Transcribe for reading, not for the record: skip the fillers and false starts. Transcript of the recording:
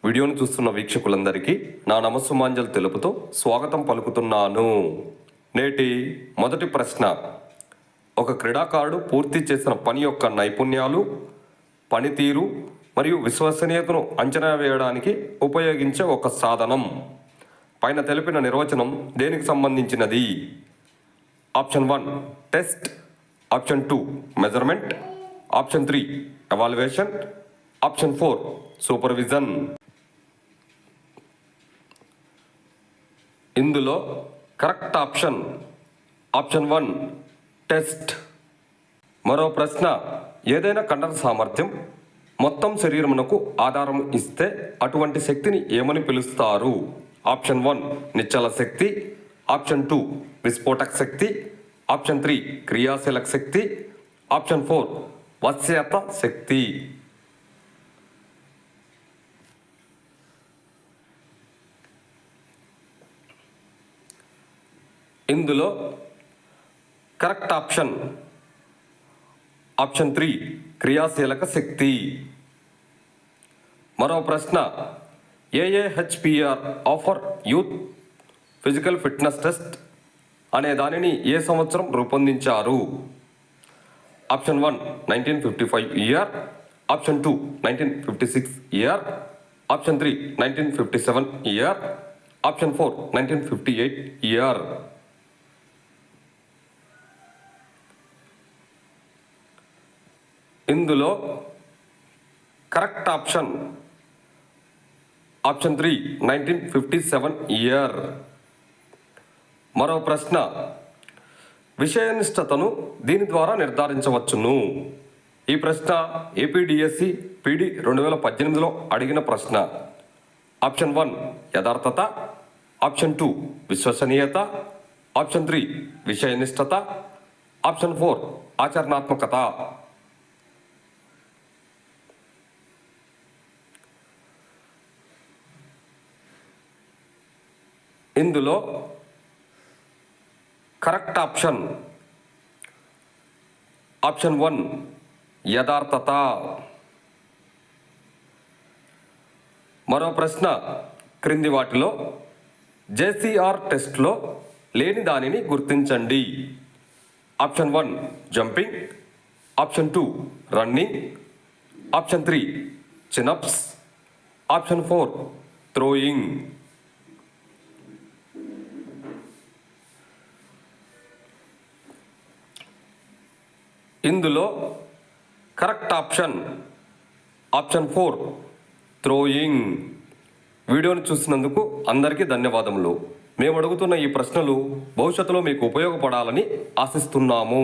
వీడియోను చూస్తున్న వీక్షకులందరికీ నా నమస్సుమాంజలు తెలుపుతూ స్వాగతం పలుకుతున్నాను. నేటి మొదటి ప్రశ్న, ఒక క్రీడాకారుడు పూర్తి చేసిన పని యొక్క నైపుణ్యాలు, పనితీరు మరియు విశ్వసనీయతను అంచనా వేయడానికి ఉపయోగించే ఒక సాధనం. పైన తెలిపిన నిర్వచనం దేనికి సంబంధించినది? Option 1 test, option 2 measurement, option 3 evaluation, option 4 supervision. ఇందులో కరెక్ట్ ఆప్షన్ ఆప్షన్ 1 టెస్ట్. మరో ప్రశ్న, ఏదైనా కండర సామర్థ్యం మొత్తం శరీరమునకు ఆధారం ఇస్తే అటువంటి శక్తిని ఏమని పిలుస్తారు? ఆప్షన్ 1 నిశ్చల శక్తి, ఆప్షన్ 2 విస్ఫోటక శక్తి, ఆప్షన్ 3 క్రియాశీలక శక్తి, ఆప్షన్ 4 వశ్యత శక్తి. ఇందులో కరెక్ట్ ఆప్షన్ ఆప్షన్ 3 క్రియాశీలక శక్తి. మరో ప్రశ్న, AAHPER offer youth physical fitness test అనే దానిని ఏ సంవత్సరం రూపొందించారు? Option 1 1955 year, option 2 1956 year, option 3 1957 year, option 4 1958 year. ఇందులో కరెక్ట్ ఆప్షన్ ఆప్షన్ 3 1957 ఇయర్. మరో ప్రశ్న, విషయనిష్టతను దీని ద్వారా నిర్ధారించవచ్చును. ఈ ప్రశ్న ఏపీడిఎస్సి పీడి 2018లో అడిగిన ప్రశ్న. ఆప్షన్ 1 యథార్థత, ఆప్షన్ 2 విశ్వసనీయత, ఆప్షన్ 3 విషయనిష్టత, ఆప్షన్ 4 ఆచరణాత్మకత. ఇందులో కరెక్ట్ ఆప్షన్ ఆప్షన్ 1 యథార్థత. మరో ప్రశ్న, క్రింది వాటిలో జేసీఆర్ టెస్ట్లో లేని దానిని గుర్తించండి. Option 1 jumping, option 2 running, option 3 chinups, option 4 throwing. ఇందులో కరెక్ట్ ఆప్షన్ ఆప్షన్ 4 థ్రోయింగ్. వీడియోను చూసినందుకు అందరికీ ధన్యవాదములు. మేము అడుగుతున్న ఈ ప్రశ్నలు భవిష్యత్తులో మీకు ఉపయోగపడాలని ఆశిస్తున్నాము.